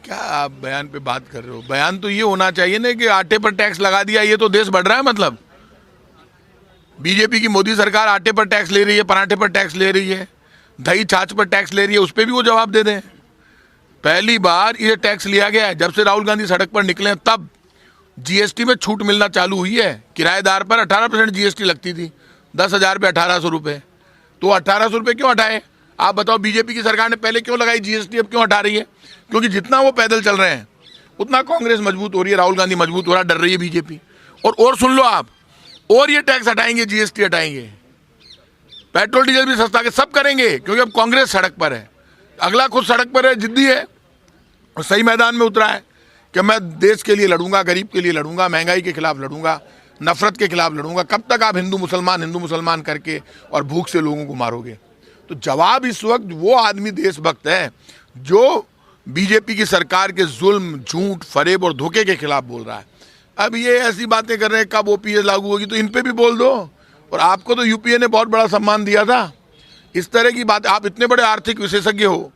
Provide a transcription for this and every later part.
क्या आप बयान पे बात कर रहे हो? बयान तो ये होना चाहिए ना कि आटे पर टैक्स लगा दिया, ये तो देश बढ़ रहा है। मतलब बीजेपी की मोदी सरकार आटे पर टैक्स ले रही है, पराठे पर टैक्स ले रही है, दही छाछ पर टैक्स ले रही है, उस पर भी वो जवाब दे दें। पहली बार ये टैक्स लिया गया है जब से राहुल गांधी सड़क पर निकले हैं, तब जीएसटी में छूट मिलना चालू हुई है। किराएदार पर 18% जीएसटी लगती थी, 10,000 पे 1,800 रुपये। तो 1,800 रुपये क्यों हटाए? आप बताओ, बीजेपी की सरकार ने पहले क्यों लगाई जीएसटी, अब क्यों हटा रही है? क्योंकि जितना वो पैदल चल रहे हैं उतना कांग्रेस मजबूत हो रही है, राहुल गांधी मजबूत हो रहा है, डर रही है बीजेपी। और सुन लो आप, और ये टैक्स हटाएंगे, जीएसटी हटाएंगे, पेट्रोल डीजल भी सस्ता के सब करेंगे, क्योंकि अब कांग्रेस सड़क पर है। अगला खुद सड़क पर है, जिद्दी है और सही मैदान में उतरा है कि मैं देश के लिए लड़ूंगा, गरीब के लिए लड़ूंगा, महंगाई के खिलाफ लड़ूंगा, नफरत के खिलाफ लड़ूंगा। कब तक आप हिंदू मुसलमान करके और भूख से लोगों को मारोगे? तो जवाब इस वक्त वो आदमी देशभक्त है जो बीजेपी की सरकार के जुल्म, झूठ, फरेब और धोखे के खिलाफ बोल रहा है। अब ये ऐसी बातें कर रहे हैं, कब ओपीएस लागू होगी, तो इन पे भी बोल दो। और आपको तो यूपीए ने बहुत बड़ा सम्मान दिया था। इस तरह की बात, आप इतने बड़े आर्थिक विशेषज्ञ हो,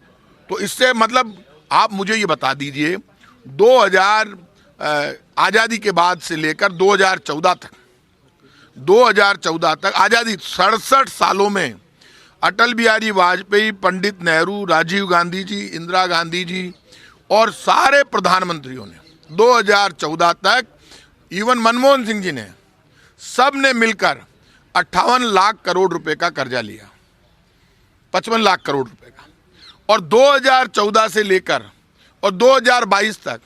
तो इससे मतलब आप मुझे ये बता दीजिए, 2000 आज़ादी के बाद से लेकर 2014 तक आज़ादी 67 सालों में अटल बिहारी वाजपेयी, पंडित नेहरू, राजीव गांधी जी, इंदिरा गांधी जी और सारे प्रधानमंत्रियों ने 2014 तक, इवन मनमोहन सिंह जी ने, सब ने मिलकर 58 लाख करोड़ रुपए का कर्जा लिया, 55 लाख करोड़ रुपए का। और 2014 से लेकर और 2022 तक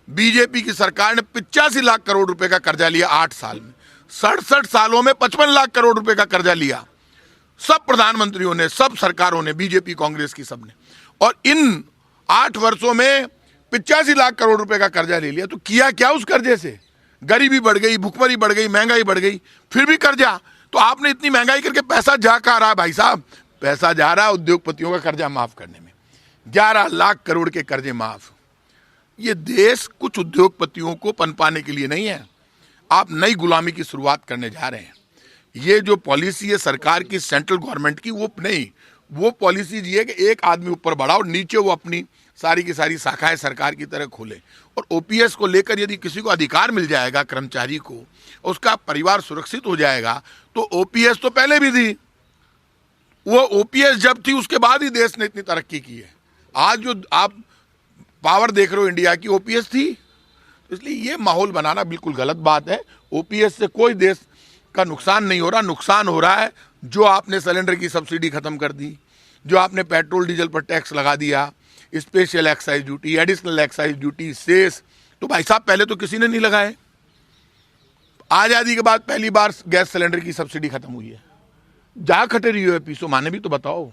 बीजेपी की सरकार ने 85 लाख करोड़ रुपए का कर्जा लिया 8 साल में। 67 सालों में 55 लाख करोड़ रुपए का कर्जा लिया सब प्रधानमंत्रियों ने, सब सरकारों ने, बीजेपी कांग्रेस की सबने। और इन 8 वर्षों में 85 लाख करोड़ रुपए का कर्जा ले लिया। तो किया क्या उस कर्जे से? गरीबी बढ़ गई, भुखमरी बढ़ गई, महंगाई बढ़ गई, फिर भी कर्जा। तो आपने इतनी महंगाई करके पैसा जा कहाँ रहा है भाई साहब? पैसा जा रहा है उद्योगपतियों का कर्जा माफ करने में। 11 लाख करोड़ के कर्जे माफ। ये देश कुछ उद्योगपतियों को पनपाने के लिए नहीं है। आप नई गुलामी की शुरुआत करने जा रहे हैं। ये जो पॉलिसी है सरकार की, सेंट्रल गवर्नमेंट की, वो नहीं, वो पॉलिसी ये है कि एक आदमी ऊपर बढ़ा और नीचे वो अपनी सारी की सारी शाखाएं सरकार की तरह खोले। और ओपीएस को लेकर यदि किसी को अधिकार मिल जाएगा, कर्मचारी को, उसका परिवार सुरक्षित हो जाएगा। तो ओपीएस तो पहले भी थी, वो ओपीएस जब थी उसके बाद ही देश ने इतनी तरक्की की है। आज जो आप पावर देख रहे हो इंडिया की, ओपीएस थी। इसलिए ये माहौल बनाना बिल्कुल गलत बात है। ओपीएस से कोई देश का नुकसान नहीं हो रहा। नुकसान हो रहा है जो आपने सिलेंडर की सब्सिडी खत्म कर दी, जो आपने पेट्रोल डीजल पर टैक्स लगा दिया, special excise duty, additional excise duty, cess. तो भाई साहब पहले तो किसी ने नहीं लगाए। आज़ादी के बाद पहली बार गैस सिलेंडर की सब्सिडी खत्म हुई है। जा खटे रही हो पीसो, माने भी तो बताओ।